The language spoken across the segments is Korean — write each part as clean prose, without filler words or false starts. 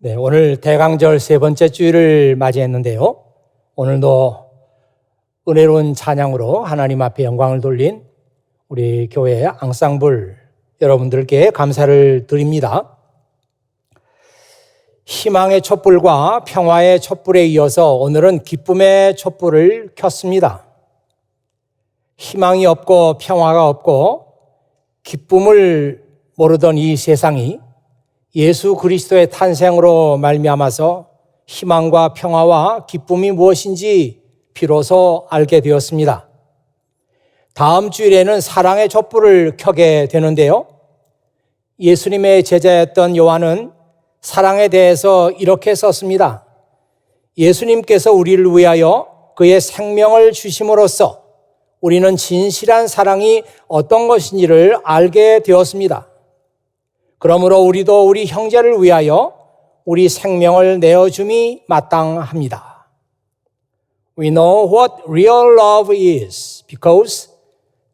네, 오늘 대강절 세 번째 주일을 맞이했는데요. 오늘도 은혜로운 찬양으로 하나님 앞에 영광을 돌린 우리 교회 앙상블 여러분들께 감사를 드립니다. 희망의 촛불과 평화의 촛불에 이어서 오늘은 기쁨의 촛불을 켰습니다. 희망이 없고 평화가 없고 기쁨을 모르던 이 세상이 예수 그리스도의 탄생으로 말미암아서 희망과 평화와 기쁨이 무엇인지 비로소 알게 되었습니다. 다음 주일에는 사랑의 촛불을 켜게 되는데요. 예수님의 제자였던 요한은 사랑에 대해서 이렇게 썼습니다. 예수님께서 우리를 위하여 그의 생명을 주심으로써 우리는 진실한 사랑이 어떤 것인지를 알게 되었습니다. 그러므로 우리도 우리 형제를 위하여 우리 생명을 내어줌이 마땅합니다. We know what real love is because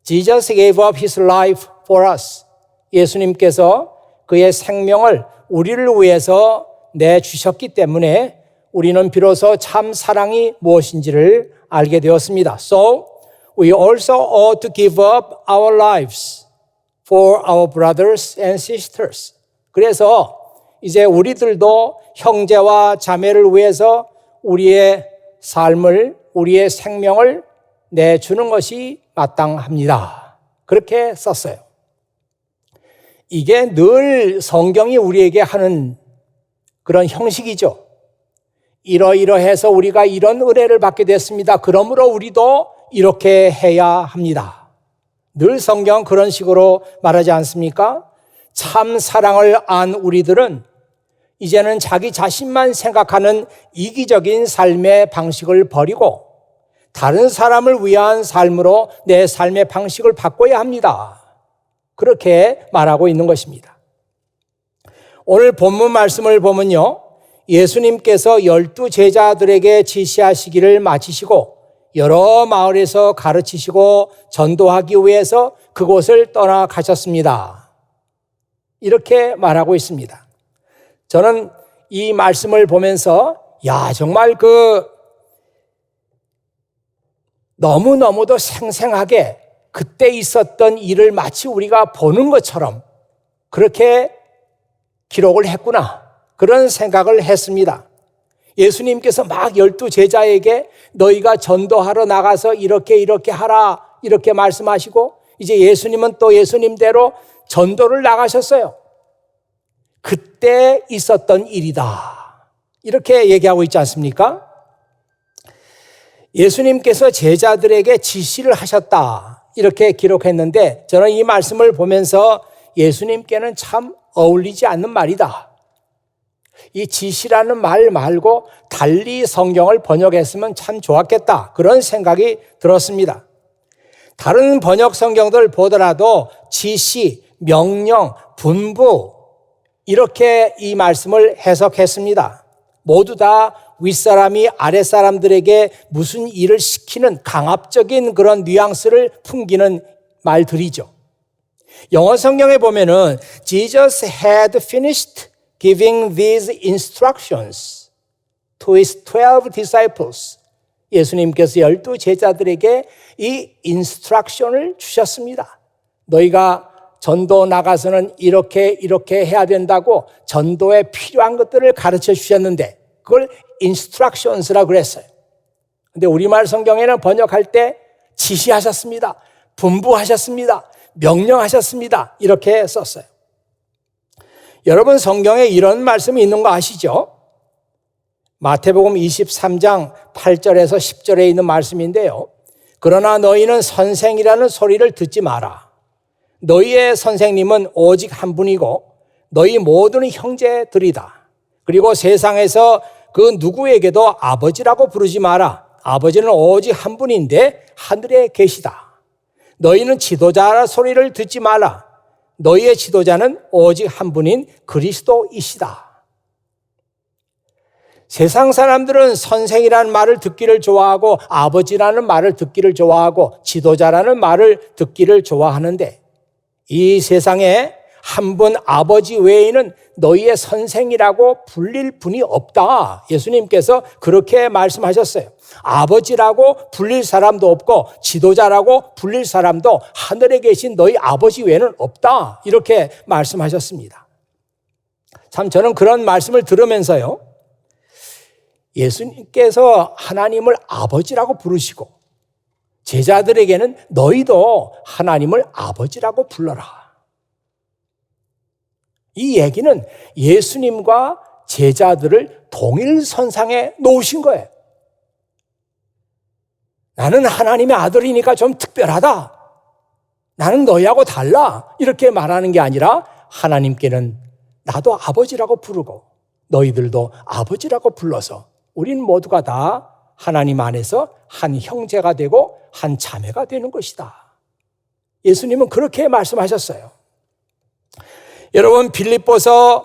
Jesus gave up his life for us. 예수님께서 그의 생명을 우리를 위해서 내주셨기 때문에 우리는 비로소 참 사랑이 무엇인지를 알게 되었습니다. So we also ought to give up our lives for our brothers and sisters. 그래서 이제 우리들도 형제와 자매를 위해서 우리의 삶을, 우리의 생명을 내주는 것이 마땅합니다. 그렇게 썼어요. 이게 늘 성경이 우리에게 하는 그런 형식이죠. 이러이러해서 우리가 이런 은혜를 받게 됐습니다. 그러므로 우리도 이렇게 해야 합니다. 늘 성경 그런 식으로 말하지 않습니까? 참 사랑을 안 우리들은 이제는 자기 자신만 생각하는 이기적인 삶의 방식을 버리고 다른 사람을 위한 삶으로 내 삶의 방식을 바꿔야 합니다. 그렇게 말하고 있는 것입니다. 오늘 본문 말씀을 보면요, 예수님께서 12 제자들에게 지시하시기를 마치시고 여러 마을에서 가르치시고 전도하기 위해서 그곳을 떠나가셨습니다. 이렇게 말하고 있습니다. 저는 이 말씀을 보면서 정말 너무너무도 생생하게 그때 있었던 일을 마치 우리가 보는 것처럼 그렇게 기록을 했구나, 그런 생각을 했습니다. 예수님께서 막 12 제자에게 너희가 전도하러 나가서 이렇게 하라, 이렇게 말씀하시고 이제 예수님은 또 예수님대로 전도를 나가셨어요. 그때 있었던 일이다, 이렇게 얘기하고 있지 않습니까? 예수님께서 제자들에게 지시를 하셨다, 이렇게 기록했는데 저는 이 말씀을 보면서 예수님께는 참 어울리지 않는 말이다. 이 지시라는 말 말고 달리 성경을 번역했으면 참 좋았겠다, 그런 생각이 들었습니다. 다른 번역 성경들 보더라도 지시, 명령, 분부 이렇게 이 말씀을 해석했습니다. 모두 다 윗사람이 아랫사람들에게 무슨 일을 시키는 강압적인 그런 뉘앙스를 풍기는 말들이죠. 영어 성경에 보면은 Jesus had finished giving these instructions to his 12 disciples. 예수님께서 12 제자들에게 이 인스트럭션을 주셨습니다. 너희가 전도 나가서는 이렇게 해야 된다고 전도에 필요한 것들을 가르쳐 주셨는데 그걸 instructions라고 그랬어요. 근데 우리말 성경에는 번역할 때 지시하셨습니다, 분부하셨습니다, 명령하셨습니다, 이렇게 썼어요. 여러분, 성경에 이런 말씀이 있는 거 아시죠? 마태복음 23장 8절에서 10절에 있는 말씀인데요. 그러나 너희는 선생이라는 소리를 듣지 마라. 너희의 선생님은 오직 한 분이고 너희 모두는 형제들이다. 그리고 세상에서 그 누구에게도 아버지라고 부르지 마라. 아버지는 오직 한 분인데 하늘에 계시다. 너희는 지도자라 소리를 듣지 마라. 너희의 지도자는 오직 한 분인 그리스도이시다. 세상 사람들은 선생이라는 말을 듣기를 좋아하고 아버지라는 말을 듣기를 좋아하고 지도자라는 말을 듣기를 좋아하는데 이 세상에 한 분 아버지 외에는 너희의 선생이라고 불릴 분이 없다. 예수님께서 그렇게 말씀하셨어요. 아버지라고 불릴 사람도 없고 지도자라고 불릴 사람도 하늘에 계신 너희 아버지 외에는 없다. 이렇게 말씀하셨습니다. 참 저는 그런 말씀을 들으면서요, 예수님께서 하나님을 아버지라고 부르시고 제자들에게는 너희도 하나님을 아버지라고 불러라. 이 얘기는 예수님과 제자들을 동일선상에 놓으신 거예요. 나는 하나님의 아들이니까 좀 특별하다. 나는 너희하고 달라. 이렇게 말하는 게 아니라 하나님께는 나도 아버지라고 부르고 너희들도 아버지라고 불러서 우린 모두가 다 하나님 안에서 한 형제가 되고 한 자매가 되는 것이다. 예수님은 그렇게 말씀하셨어요. 여러분, 빌립보서에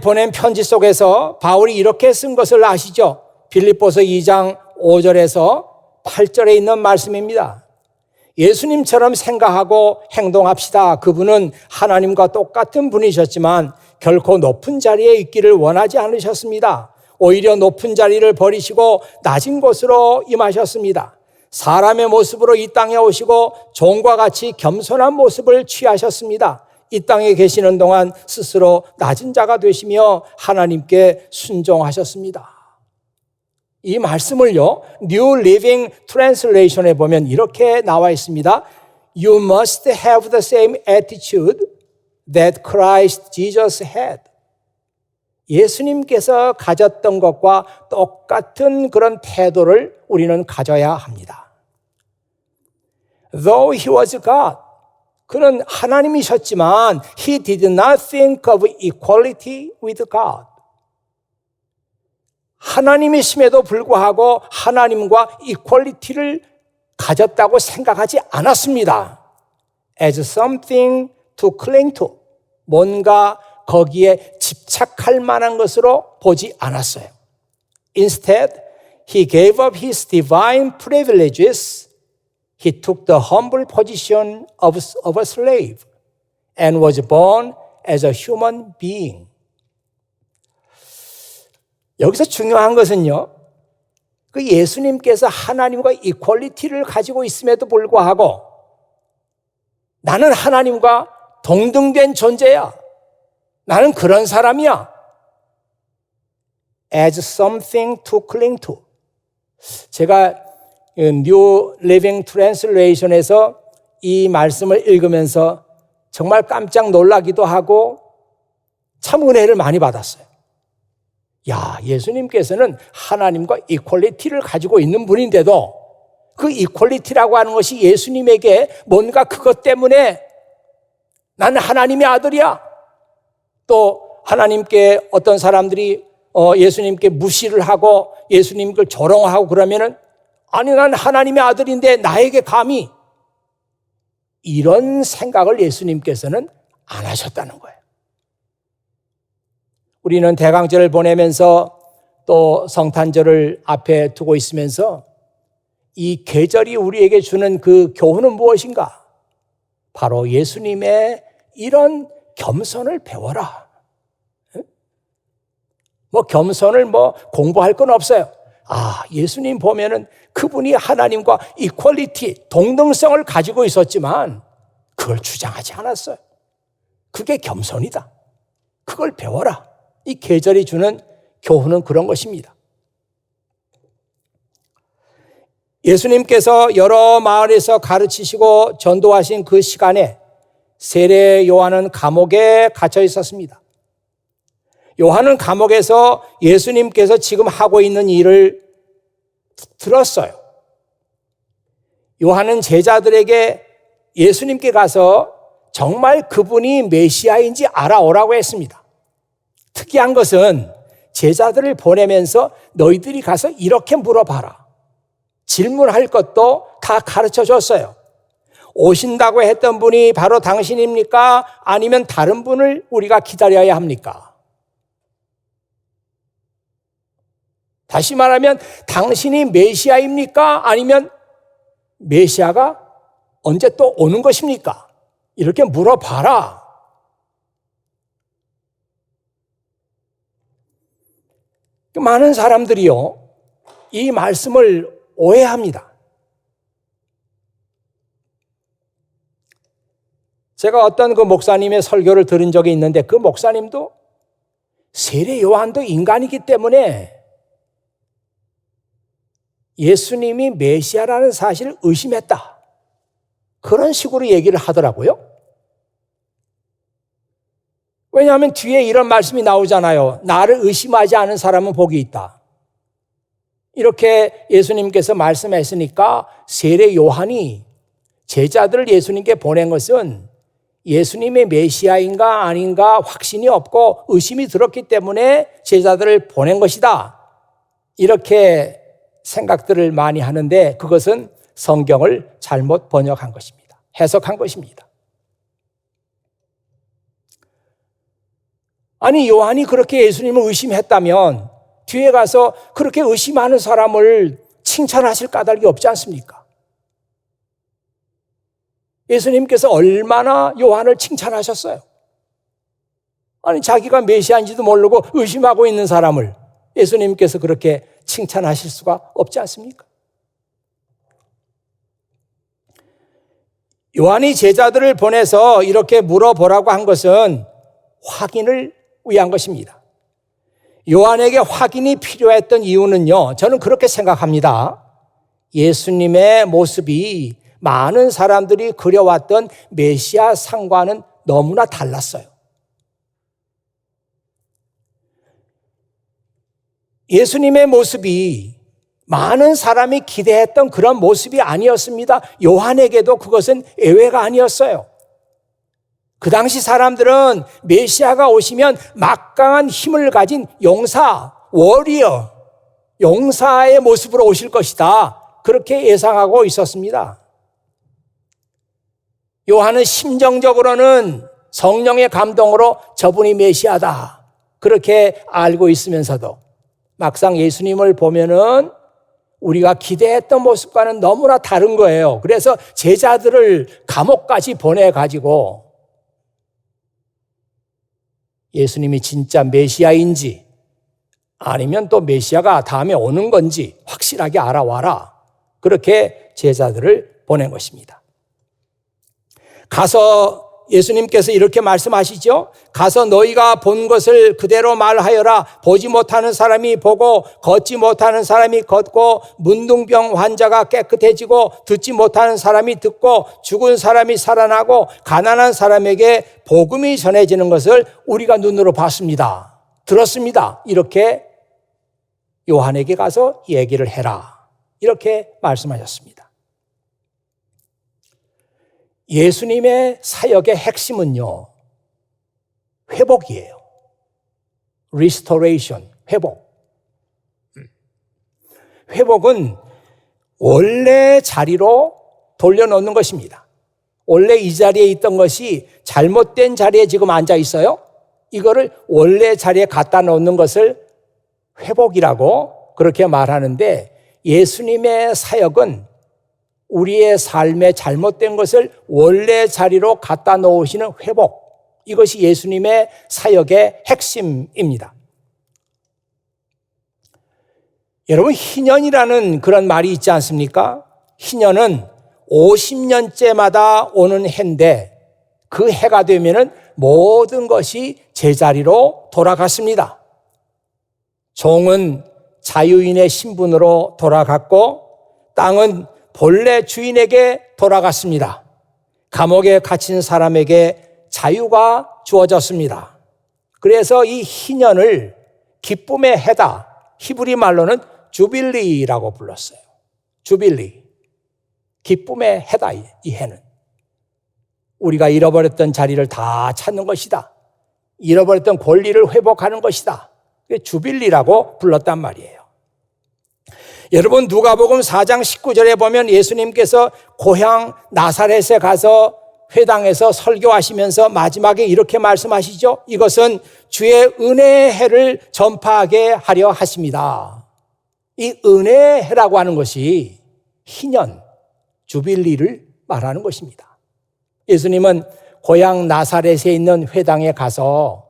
보낸 편지 속에서 바울이 이렇게 쓴 것을 아시죠? 빌립보서 2장 5절에서 8절에 있는 말씀입니다. 예수님처럼 생각하고 행동합시다. 그분은 하나님과 똑같은 분이셨지만 결코 높은 자리에 있기를 원하지 않으셨습니다. 오히려 높은 자리를 버리시고 낮은 곳으로 임하셨습니다. 사람의 모습으로 이 땅에 오시고 종과 같이 겸손한 모습을 취하셨습니다. 이 땅에 계시는 동안 스스로 낮은 자가 되시며 하나님께 순종하셨습니다. 이 말씀을요, New Living Translation에 보면 이렇게 나와 있습니다. You must have the same attitude that Christ Jesus had. 예수님께서 가졌던 것과 똑같은 그런 태도를 우리는 가져야 합니다. Though he was God, 그는 하나님이셨지만 he did not think of equality with God. 하나님이심에도 불구하고 하나님과 이퀄리티를 가졌다고 생각하지 않았습니다. As something to cling to. 뭔가 거기에 집착할 만한 것으로 보지 않았어요. Instead, he gave up his divine privileges. He took the humble position of a slave and was born as a human being. 여기서 중요한 것은요, 그 예수님께서 하나님과 이퀄리티를 가지고 있음에도 불구하고 나는 하나님과 동등된 존재야. 나는 그런 사람이야. As something to cling to. 제가 New Living Translation에서 이 말씀을 읽으면서 정말 깜짝 놀라기도 하고 참 은혜를 많이 받았어요. 야, 예수님께서는 하나님과 이퀄리티를 가지고 있는 분인데도 그 이퀄리티라고 하는 것이 예수님에게 뭔가 그것 때문에 나는 하나님의 아들이야. 또 하나님께 어떤 사람들이 예수님께 무시를 하고 예수님을 조롱하고 그러면은 아니 난 하나님의 아들인데 나에게 감히 이런 생각을 예수님께서는 안 하셨다는 거예요. 우리는 대강절을 보내면서 또 성탄절을 앞에 두고 있으면서 이 계절이 우리에게 주는 그 교훈은 무엇인가? 바로 예수님의 이런 겸손을 배워라. 뭐 겸손을 뭐 공부할 건 없어요. 아, 예수님 보면은 그분이 하나님과 이퀄리티, 동등성을 가지고 있었지만 그걸 주장하지 않았어요. 그게 겸손이다. 그걸 배워라. 이 계절이 주는 교훈은 그런 것입니다. 예수님께서 여러 마을에서 가르치시고 전도하신 그 시간에 세례 요한은 감옥에 갇혀 있었습니다. 요한은 감옥에서 예수님께서 지금 하고 있는 일을 들었어요. 요한은 제자들에게 예수님께 가서 정말 그분이 메시아인지 알아오라고 했습니다. 특이한 것은 제자들을 보내면서 너희들이 가서 이렇게 물어봐라. 질문할 것도 다 가르쳐 줬어요. 오신다고 했던 분이 바로 당신입니까? 아니면 다른 분을 우리가 기다려야 합니까? 다시 말하면 당신이 메시아입니까? 아니면 메시아가 언제 또 오는 것입니까? 이렇게 물어봐라. 많은 사람들이요, 이 말씀을 오해합니다. 제가 어떤 그 목사님의 설교를 들은 적이 있는데, 그 목사님도 세례 요한도 인간이기 때문에 예수님이 메시아라는 사실을 의심했다, 그런 식으로 얘기를 하더라고요. 왜냐하면 뒤에 이런 말씀이 나오잖아요. 나를 의심하지 않은 사람은 복이 있다. 이렇게 예수님께서 말씀했으니까 세례 요한이 제자들을 예수님께 보낸 것은 예수님의 메시아인가 아닌가 확신이 없고 의심이 들었기 때문에 제자들을 보낸 것이다, 이렇게 생각들을 많이 하는데, 그것은 성경을 잘못 번역한 것입니다. 해석한 것입니다. 아니, 요한이 그렇게 예수님을 의심했다면 뒤에 가서 그렇게 의심하는 사람을 칭찬하실 까닭이 없지 않습니까? 예수님께서 얼마나 요한을 칭찬하셨어요. 아니, 자기가 메시아인지도 모르고 의심하고 있는 사람을 예수님께서 그렇게 칭찬하실 수가 없지 않습니까? 요한이 제자들을 보내서 이렇게 물어보라고 한 것은 확인을 위한 것입니다. 요한에게 확인이 필요했던 이유는요, 저는 그렇게 생각합니다. 예수님의 모습이 많은 사람들이 그려왔던 메시아 상과는 너무나 달랐어요. 예수님의 모습이 많은 사람이 기대했던 그런 모습이 아니었습니다. 요한에게도 그것은 예외가 아니었어요. 그 당시 사람들은 메시아가 오시면 막강한 힘을 가진 용사, 워리어, 용사의 모습으로 오실 것이다, 그렇게 예상하고 있었습니다. 요한은 심정적으로는 성령의 감동으로 저분이 메시아다, 그렇게 알고 있으면서도 막상 예수님을 보면은 우리가 기대했던 모습과는 너무나 다른 거예요. 그래서 제자들을 감옥까지 보내가지고 예수님이 진짜 메시아인지 아니면 또 메시아가 다음에 오는 건지 확실하게 알아와라, 그렇게 제자들을 보낸 것입니다. 가서 예수님께서 이렇게 말씀하시죠. 가서 너희가 본 것을 그대로 말하여라. 보지 못하는 사람이 보고 걷지 못하는 사람이 걷고 문둥병 환자가 깨끗해지고 듣지 못하는 사람이 듣고 죽은 사람이 살아나고 가난한 사람에게 복음이 전해지는 것을 우리가 눈으로 봤습니다, 들었습니다, 이렇게 요한에게 가서 얘기를 해라, 이렇게 말씀하셨습니다. 예수님의 사역의 핵심은요, 회복이에요. restoration, 회복. 회복은 원래 자리로 돌려놓는 것입니다. 원래 이 자리에 있던 것이 잘못된 자리에 지금 앉아 있어요. 이거를 원래 자리에 갖다 놓는 것을 회복이라고 그렇게 말하는데, 예수님의 사역은 우리의 삶에 잘못된 것을 원래 자리로 갖다 놓으시는 회복, 이것이 예수님의 사역의 핵심입니다. 여러분, 희년이라는 그런 말이 있지 않습니까? 희년은 50년째마다 오는 해인데, 그 해가 되면은 모든 것이 제자리로 돌아갔습니다. 종은 자유인의 신분으로 돌아갔고, 땅은 본래 주인에게 돌아갔습니다. 감옥에 갇힌 사람에게 자유가 주어졌습니다. 그래서 이 희년을 기쁨의 해다, 히브리 말로는 주빌리라고 불렀어요. 주빌리, 기쁨의 해다. 이 해는 우리가 잃어버렸던 자리를 다 찾는 것이다, 잃어버렸던 권리를 회복하는 것이다, 주빌리라고 불렀단 말이에요. 여러분, 누가복음 4장 19절에 보면 예수님께서 고향 나사렛에 가서 회당에서 설교하시면서 마지막에 이렇게 말씀하시죠. 이것은 주의 은혜의 해를 전파하게 하려 하십니다. 이 은혜의 해라고 하는 것이 희년, 주빌리를 말하는 것입니다. 예수님은 고향 나사렛에 있는 회당에 가서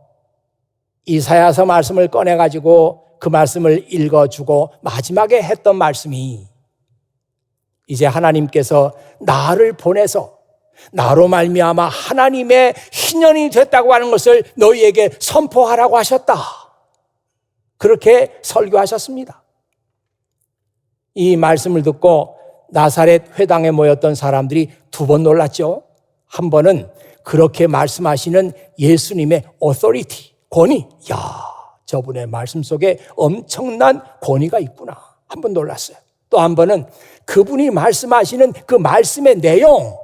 이사야서 말씀을 꺼내가지고 그 말씀을 읽어주고 마지막에 했던 말씀이 이제 하나님께서 나를 보내서 나로 말미암아 하나님의 희년이 됐다고 하는 것을 너희에게 선포하라고 하셨다. 그렇게 설교하셨습니다. 이 말씀을 듣고 나사렛 회당에 모였던 사람들이 두 번 놀랐죠. 한 번은 그렇게 말씀하시는 예수님의 authority, 권위. 저분의 말씀 속에 엄청난 권위가 있구나. 한 번 놀랐어요. 또 한 번은 그분이 말씀하시는 그 말씀의 내용.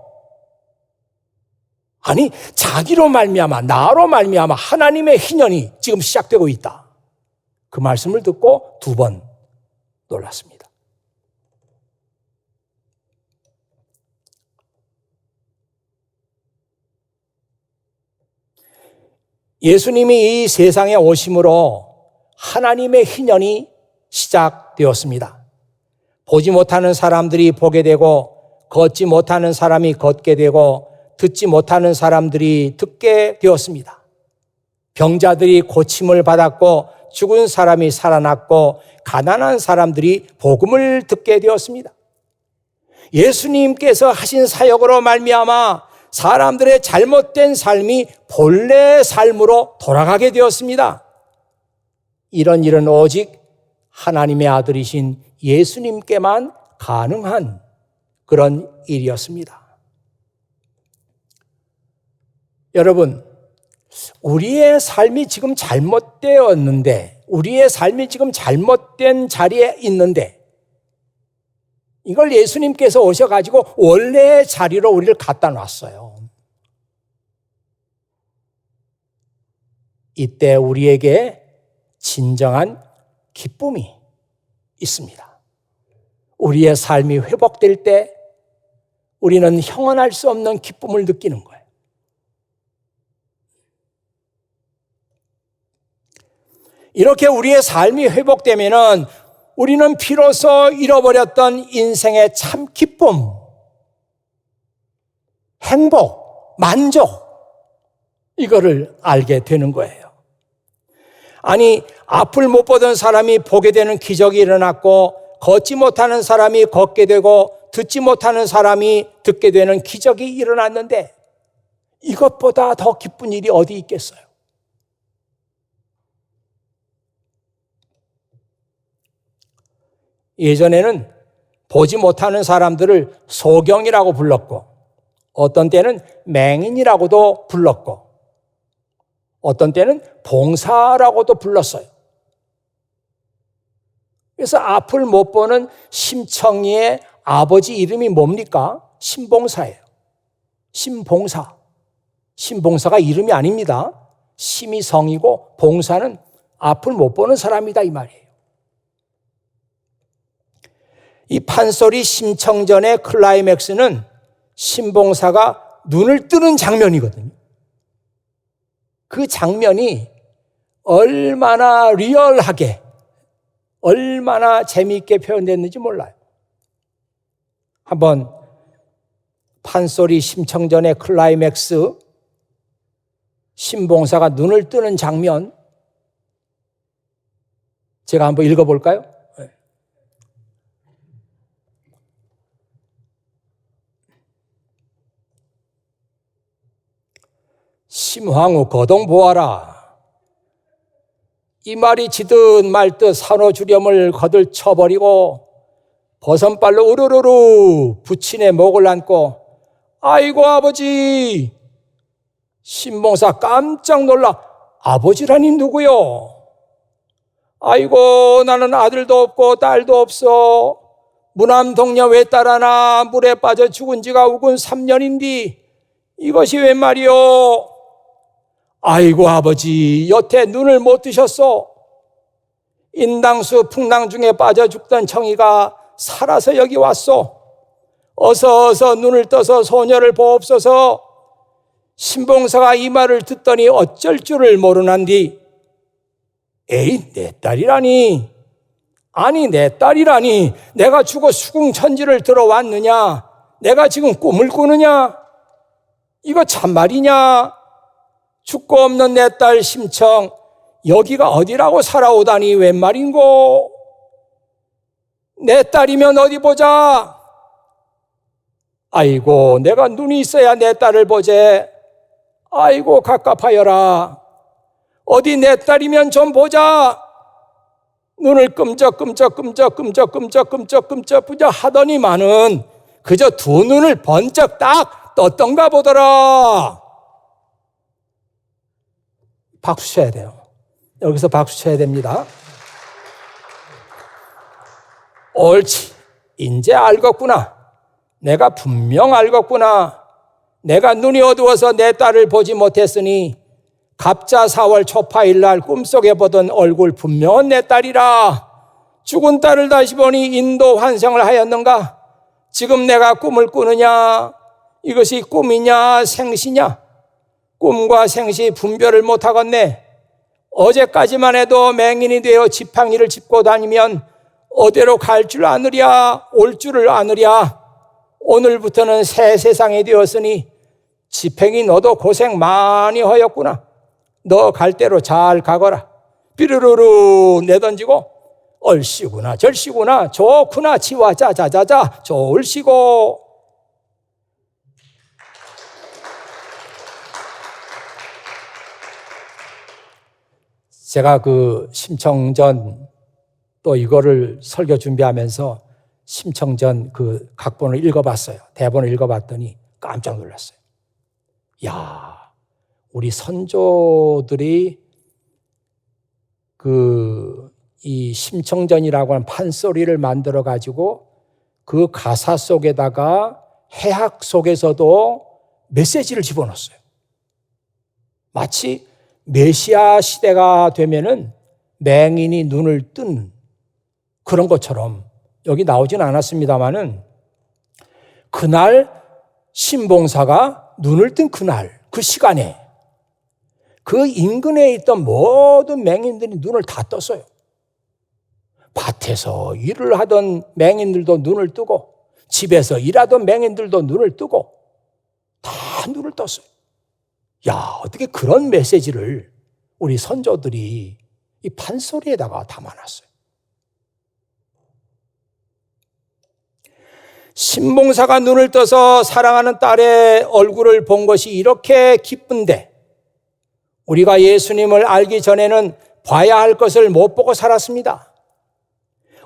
아니, 자기로 말미암아, 나로 말미암아 하나님의 희년이 지금 시작되고 있다. 그 말씀을 듣고 두 번 놀랐습니다. 예수님이 이 세상에 오심으로 하나님의 희년이 시작되었습니다. 보지 못하는 사람들이 보게 되고, 걷지 못하는 사람이 걷게 되고, 듣지 못하는 사람들이 듣게 되었습니다. 병자들이 고침을 받았고, 죽은 사람이 살아났고, 가난한 사람들이 복음을 듣게 되었습니다. 예수님께서 하신 사역으로 말미암아 사람들의 잘못된 삶이 본래 삶으로 돌아가게 되었습니다. 이런 일은 오직 하나님의 아들이신 예수님께만 가능한 그런 일이었습니다. 여러분, 우리의 삶이 지금 잘못되었는데, 우리의 삶이 지금 잘못된 자리에 있는데, 이걸 예수님께서 오셔가지고 원래의 자리로 우리를 갖다 놨어요. 이때 우리에게 진정한 기쁨이 있습니다. 우리의 삶이 회복될 때 우리는 형언할 수 없는 기쁨을 느끼는 거예요. 이렇게 우리의 삶이 회복되면은 우리는 비로소 잃어버렸던 인생의 참 기쁨, 행복, 만족, 이거를 알게 되는 거예요. 아니, 앞을 못 보던 사람이 보게 되는 기적이 일어났고, 걷지 못하는 사람이 걷게 되고, 듣지 못하는 사람이 듣게 되는 기적이 일어났는데, 이것보다 더 기쁜 일이 어디 있겠어요? 예전에는 보지 못하는 사람들을 소경이라고 불렀고, 어떤 때는 맹인이라고도 불렀고, 어떤 때는 봉사라고도 불렀어요. 그래서 앞을 못 보는 심청이의 아버지 이름이 뭡니까? 심봉사예요. 심봉사. 심봉사가 이름이 아닙니다. 심이 성이고 봉사는 앞을 못 보는 사람이다 이 말이에요. 이 판소리 심청전의 클라이맥스는 심봉사가 눈을 뜨는 장면이거든요. 그 장면이 얼마나 리얼하게, 얼마나 재미있게 표현됐는지 몰라요. 한번 판소리 심청전의 클라이맥스, 심봉사가 눈을 뜨는 장면, 제가 한번 읽어볼까요? 심황후 거동 보아라. 이 말이 지듯 말듯 산호주렴을 거들 쳐버리고 버선발로 우르르르 부친의 목을 안고 아이고 아버지. 신봉사 깜짝 놀라 아버지라니 누구요? 아이고 나는 아들도 없고 딸도 없어. 무남동녀 외딸 하나 물에 빠져 죽은 지가 우군 3년인디 이것이 웬 말이요? 아이고 아버지 여태 눈을 못 뜨셨소. 인당수 풍랑 중에 빠져 죽던 청이가 살아서 여기 왔소. 어서 눈을 떠서 소녀를 보옵소서. 신봉사가 이 말을 듣더니 어쩔 줄을 모르난디 에이 내 딸이라니. 아니 내 딸이라니. 내가 죽어 수궁천지를 들어왔느냐. 내가 지금 꿈을 꾸느냐. 이거 참말이냐. 죽고 없는 내 딸 심청 여기가 어디라고 살아오다니 웬 말인고? 내 딸이면 어디 보자. 아이고, 내가 눈이 있어야 내 딸을 보제. 아이고, 갑갑하여라. 어디 내 딸이면 좀 보자. 눈을 끔적끔적 하더니만은 그저 두 눈을 번쩍 딱 떴던가 보더라. 박수 쳐야 돼요. 여기서 박수 쳐야 됩니다. 옳지. 이제 알겠구나. 내가 분명 알겠구나. 내가 눈이 어두워서 내 딸을 보지 못했으니 갑자 4월 초파일 날 꿈속에 보던 얼굴 분명한 내 딸이라. 죽은 딸을 다시 보니 인도 환생을 하였는가? 지금 내가 꿈을 꾸느냐? 이것이 꿈이냐 생시냐? 꿈과 생시 분별을 못하겠네. 어제까지만 해도 맹인이 되어 지팡이를 짚고 다니면 어디로 갈 줄 아느랴, 올 줄을 아느랴. 오늘부터는 새 세상이 되었으니 지팽이 너도 고생 많이 하였구나. 너 갈 대로 잘 가거라. 삐르르르 내던지고 얼씨구나 절씨구나 좋구나 치와 자자자자 좋을시고. 제가 그 심청전 또 이거를 설교 준비하면서 심청전 그 각본을 읽어봤어요. 대본을 읽어봤더니 깜짝 놀랐어요. 야, 우리 선조들이 이 심청전이라고 하는 판소리를 만들어 가지고 그 가사 속에다가 해학 속에서도 메시지를 집어넣었어요. 마치 메시아 시대가 되면은 맹인이 눈을 뜬 그런 것처럼 여기 나오진 않았습니다마는 그날 신봉사가 눈을 뜬 그날 그 시간에 그 인근에 있던 모든 맹인들이 눈을 다 떴어요. 밭에서 일을 하던 맹인들도 눈을 뜨고 집에서 일하던 맹인들도 눈을 뜨고 다 눈을 떴어요. 야, 어떻게 그런 메시지를 우리 선조들이 이 판소리에다가 담아놨어요. 신봉사가 눈을 떠서 사랑하는 딸의 얼굴을 본 것이 이렇게 기쁜데 우리가 예수님을 알기 전에는 봐야 할 것을 못 보고 살았습니다.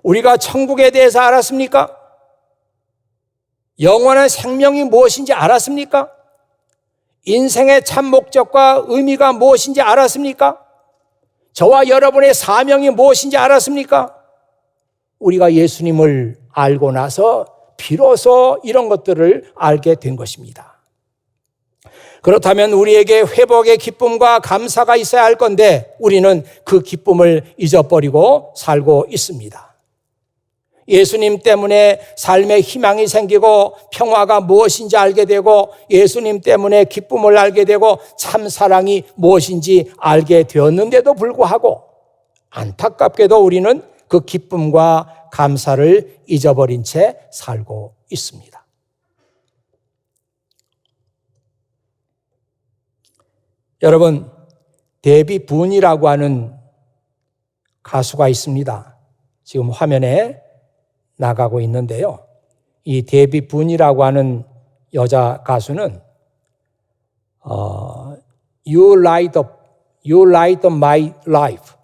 우리가 천국에 대해서 알았습니까? 영원한 생명이 무엇인지 알았습니까? 인생의 참 목적과 의미가 무엇인지 알았습니까? 저와 여러분의 사명이 무엇인지 알았습니까? 우리가 예수님을 알고 나서 비로소 이런 것들을 알게 된 것입니다. 그렇다면 우리에게 회복의 기쁨과 감사가 있어야 할 건데 우리는 그 기쁨을 잊어버리고 살고 있습니다. 예수님 때문에 삶에 희망이 생기고 평화가 무엇인지 알게 되고 예수님 때문에 기쁨을 알게 되고 참 사랑이 무엇인지 알게 되었는데도 불구하고 안타깝게도 우리는 그 기쁨과 감사를 잊어버린 채 살고 있습니다. 여러분, 데비 분이라고 하는 가수가 있습니다. 지금 화면에 나가고 있는데요. 이 데비 분이라고 하는 여자 가수는 You light up my life.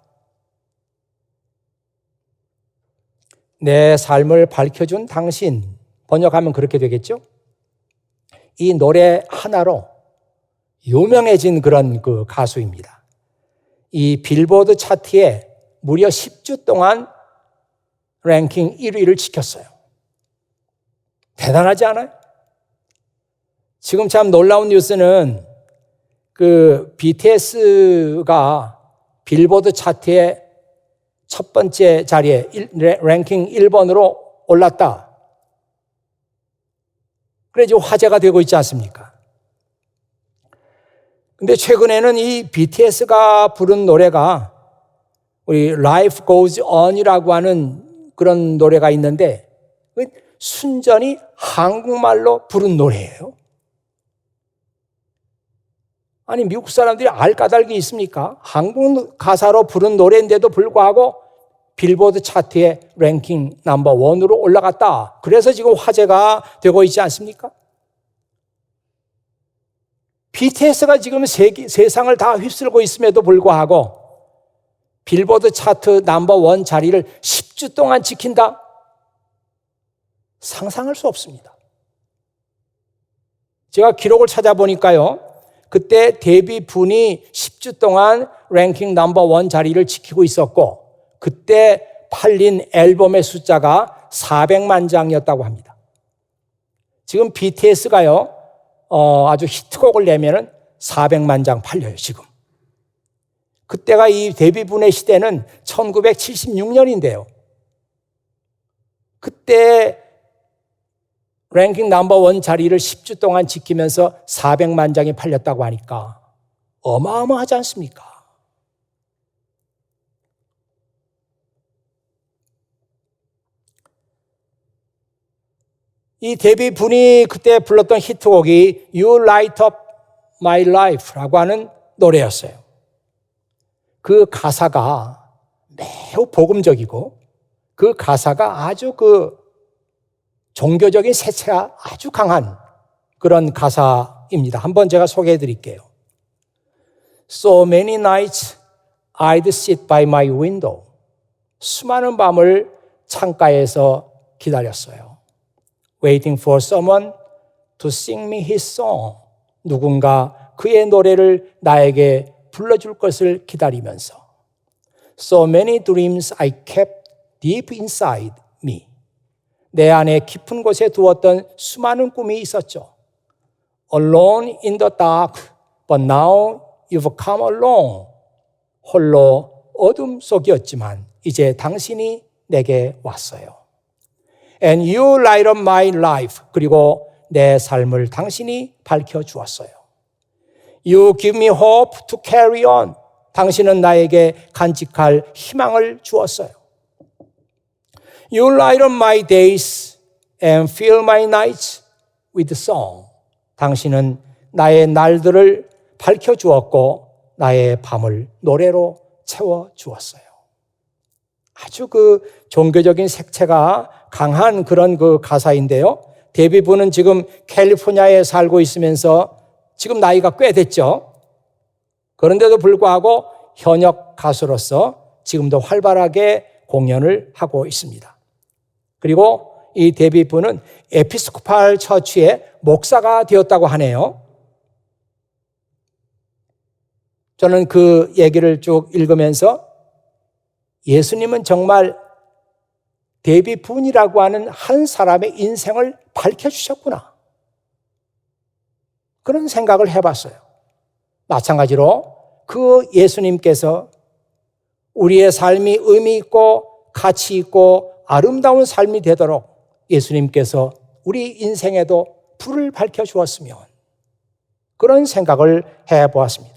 내 삶을 밝혀준 당신. 번역하면 그렇게 되겠죠? 이 노래 하나로 유명해진 그런 그 가수입니다. 이 빌보드 차트에 무려 10주 동안 랭킹 1위를 지켰어요. 대단하지 않아요? 지금 참 놀라운 뉴스는 그 BTS가 빌보드 차트에 첫 번째 자리에 랭킹 1번으로 올랐다. 그래 지금 화제가 되고 있지 않습니까? 근데 최근에는 이 BTS가 부른 노래가 우리 Life Goes On이라고 하는 그런 노래가 있는데 순전히 한국말로 부른 노래예요. 아니 미국 사람들이 알 까닭이 있습니까? 한국 가사로 부른 노래인데도 불구하고 빌보드 차트에 랭킹 넘버 1으로 올라갔다. 그래서 지금 화제가 되고 있지 않습니까? BTS가 지금 세상을 다 휩쓸고 있음에도 불구하고 빌보드 차트 넘버 1 자리를 10주 동안 지킨다? 상상할 수 없습니다. 제가 기록을 찾아보니까요. 그때 데뷔분이 10주 동안 랭킹 넘버 1 자리를 지키고 있었고 그때 팔린 앨범의 숫자가 400만 장이었다고 합니다. 지금 BTS가요. 아주 히트곡을 내면은 400만 장 팔려요, 지금. 그때가 이 데뷔분의 시대는 1976년인데요. 그때 랭킹 넘버 1 자리를 10주 동안 지키면서 400만 장이 팔렸다고 하니까 어마어마하지 않습니까? 이 데뷔분이 그때 불렀던 히트곡이 You Light Up My Life라고 하는 노래였어요. 그 가사가 매우 복음적이고 그 가사가 아주 종교적인 색채가 아주 강한 그런 가사입니다. 한번 제가 소개해 드릴게요. So many nights I'd sit by my window. 수많은 밤을 창가에서 기다렸어요. Waiting for someone to sing me his song. 누군가 그의 노래를 나에게 불러줄 것을 기다리면서 So many dreams I kept deep inside me. 내 안에 깊은 곳에 두었던 수많은 꿈이 있었죠. Alone in the dark, but now you've come along. 홀로 어둠 속이었지만 이제 당신이 내게 왔어요. And you light up my life. 그리고 내 삶을 당신이 밝혀주었어요. You give me hope to carry on. 당신은 나에게 간직할 희망을 주었어요. You light up my days and fill my nights with song. 당신은 나의 날들을 밝혀주었고 나의 밤을 노래로 채워주었어요. 아주 종교적인 색채가 강한 그런 가사인데요. 데뷔분은 지금 캘리포니아에 살고 있으면서 지금 나이가 꽤 됐죠. 그런데도 불구하고 현역 가수로서 지금도 활발하게 공연을 하고 있습니다. 그리고 이 데뷔분은 에피스코팔 처치의 목사가 되었다고 하네요. 저는 그 얘기를 쭉 읽으면서 예수님은 정말 데뷔분이라고 하는 한 사람의 인생을 밝혀주셨구나. 그런 생각을 해봤어요. 마찬가지로 그 예수님께서 우리의 삶이 의미 있고 가치 있고 아름다운 삶이 되도록 예수님께서 우리 인생에도 불을 밝혀주었으면 그런 생각을 해보았습니다.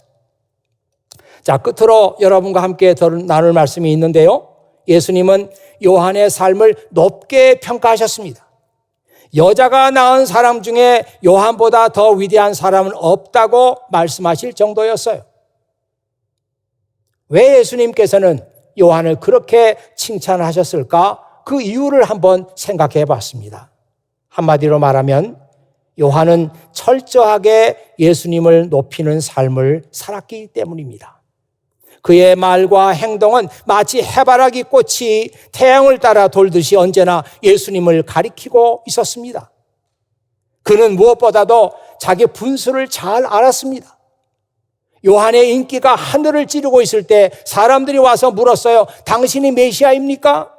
자, 끝으로 여러분과 함께 나눌 말씀이 있는데요. 예수님은 요한의 삶을 높게 평가하셨습니다. 여자가 낳은 사람 중에 요한보다 더 위대한 사람은 없다고 말씀하실 정도였어요. 왜 예수님께서는 요한을 그렇게 칭찬하셨을까? 그 이유를 한번 생각해 봤습니다. 한마디로 말하면 요한은 철저하게 예수님을 높이는 삶을 살았기 때문입니다. 그의 말과 행동은 마치 해바라기 꽃이 태양을 따라 돌듯이 언제나 예수님을 가리키고 있었습니다. 그는 무엇보다도 자기 분수를 잘 알았습니다. 요한의 인기가 하늘을 찌르고 있을 때 사람들이 와서 물었어요. 당신이 메시아입니까?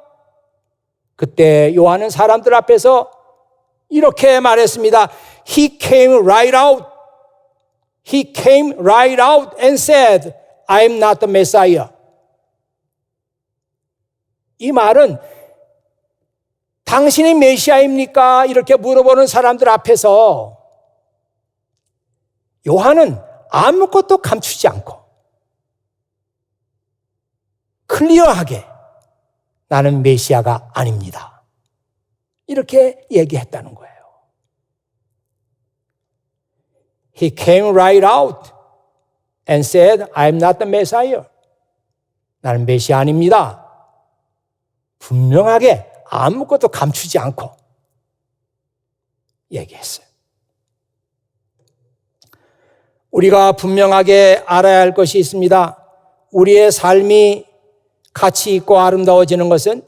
그때 요한은 사람들 앞에서 이렇게 말했습니다. He came right out. He came right out and said, I'm not the Messiah. 이 말은 당신이 메시아입니까? 이렇게 물어보는 사람들 앞에서 요한은 아무것도 감추지 않고 클리어하게 나는 메시아가 아닙니다. 이렇게 얘기했다는 거예요. He came right out. and said, I am not the Messiah. 나는 메시아 아닙니다. 분명하게 아무것도 감추지 않고 얘기했어요. 우리가 분명하게 알아야 할 것이 있습니다. 우리의 삶이 가치 있고 아름다워지는 것은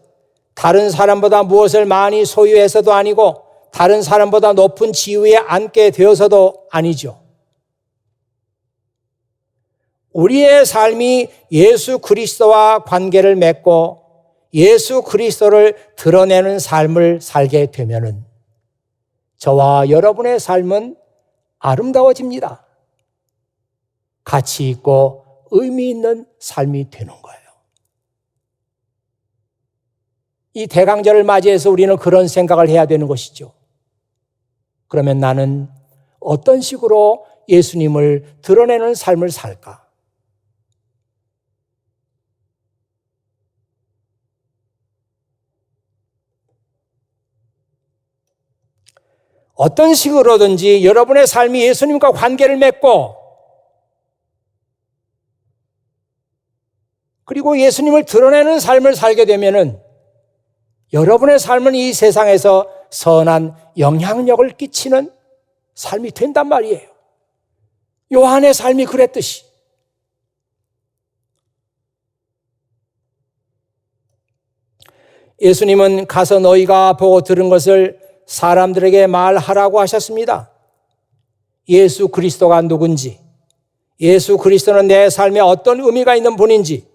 다른 사람보다 무엇을 많이 소유해서도 아니고 다른 사람보다 높은 지위에 앉게 되어서도 아니죠. 우리의 삶이 예수 그리스도와 관계를 맺고 예수 그리스도를 드러내는 삶을 살게 되면은 저와 여러분의 삶은 아름다워집니다. 가치 있고 의미 있는 삶이 되는 거예요. 이 대강절을 맞이해서 우리는 그런 생각을 해야 되는 것이죠. 그러면 나는 어떤 식으로 예수님을 드러내는 삶을 살까? 어떤 식으로든지 여러분의 삶이 예수님과 관계를 맺고 그리고 예수님을 드러내는 삶을 살게 되면은 여러분의 삶은 이 세상에서 선한 영향력을 끼치는 삶이 된단 말이에요. 요한의 삶이 그랬듯이. 예수님은 가서 너희가 보고 들은 것을 사람들에게 말하라고 하셨습니다. 예수 그리스도가 누군지, 예수 그리스도는 내 삶에 어떤 의미가 있는 분인지,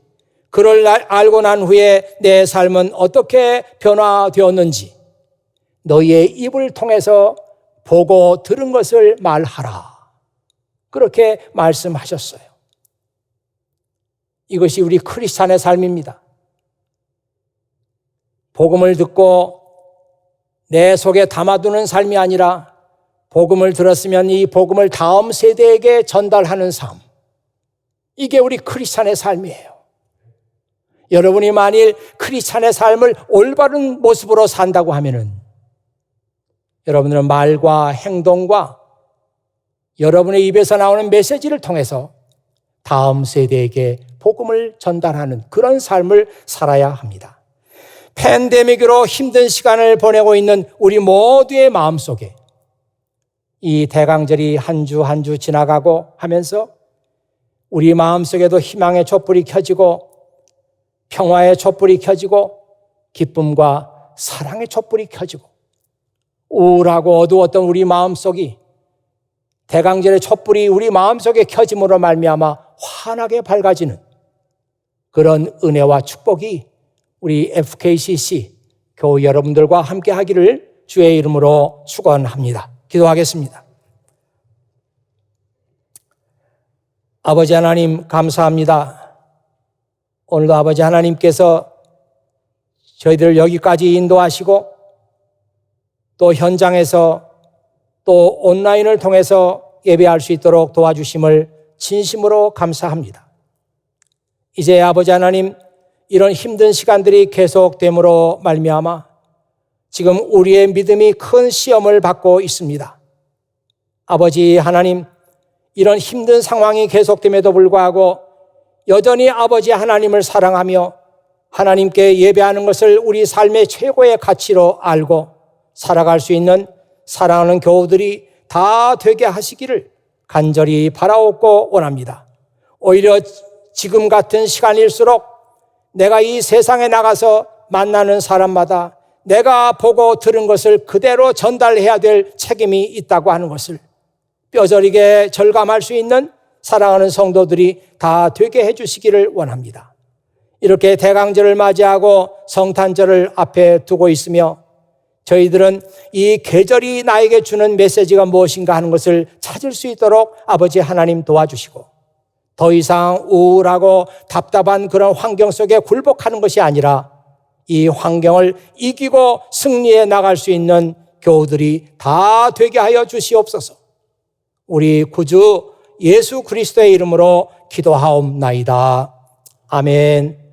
그를 알고 난 후에 내 삶은 어떻게 변화되었는지 너희의 입을 통해서 보고 들은 것을 말하라. 그렇게 말씀하셨어요. 이것이 우리 크리스찬의 삶입니다. 복음을 듣고 내 속에 담아두는 삶이 아니라 복음을 들었으면 이 복음을 다음 세대에게 전달하는 삶. 이게 우리 크리스찬의 삶이에요. 여러분이 만일 크리스찬의 삶을 올바른 모습으로 산다고 하면은 여러분들은 말과 행동과 여러분의 입에서 나오는 메시지를 통해서 다음 세대에게 복음을 전달하는 그런 삶을 살아야 합니다. 팬데믹으로 힘든 시간을 보내고 있는 우리 모두의 마음속에 이 대강절이 한 주 한 주 지나가고 하면서 우리 마음속에도 희망의 촛불이 켜지고 평화의 촛불이 켜지고 기쁨과 사랑의 촛불이 켜지고 우울하고 어두웠던 우리 마음속이 대강절의 촛불이 우리 마음속에 켜짐으로 말미암아 환하게 밝아지는 그런 은혜와 축복이 우리 FKCC 교우 여러분들과 함께 하기를 주의 이름으로 축원합니다. 기도하겠습니다. 아버지 하나님 감사합니다. 오늘도 아버지 하나님께서 저희들을 여기까지 인도하시고 또 현장에서 또 온라인을 통해서 예배할 수 있도록 도와주심을 진심으로 감사합니다. 이제 아버지 하나님 이런 힘든 시간들이 계속됨으로 말미암아 지금 우리의 믿음이 큰 시험을 받고 있습니다. 아버지 하나님 이런 힘든 상황이 계속됨에도 불구하고 여전히 아버지 하나님을 사랑하며 하나님께 예배하는 것을 우리 삶의 최고의 가치로 알고 살아갈 수 있는 사랑하는 교우들이 다 되게 하시기를 간절히 바라옵고 원합니다. 오히려 지금 같은 시간일수록 내가 이 세상에 나가서 만나는 사람마다 내가 보고 들은 것을 그대로 전달해야 될 책임이 있다고 하는 것을 뼈저리게 절감할 수 있는 사랑하는 성도들이 다 되게 해주시기를 원합니다. 이렇게 대강절을 맞이하고 성탄절을 앞에 두고 있으며 저희들은 이 계절이 나에게 주는 메시지가 무엇인가 하는 것을 찾을 수 있도록 아버지 하나님 도와주시고 더 이상 우울하고 답답한 그런 환경 속에 굴복하는 것이 아니라 이 환경을 이기고 승리해 나갈 수 있는 교우들이 다 되게 하여 주시옵소서. 우리 구주 예수 그리스도의 이름으로 기도하옵나이다. 아멘.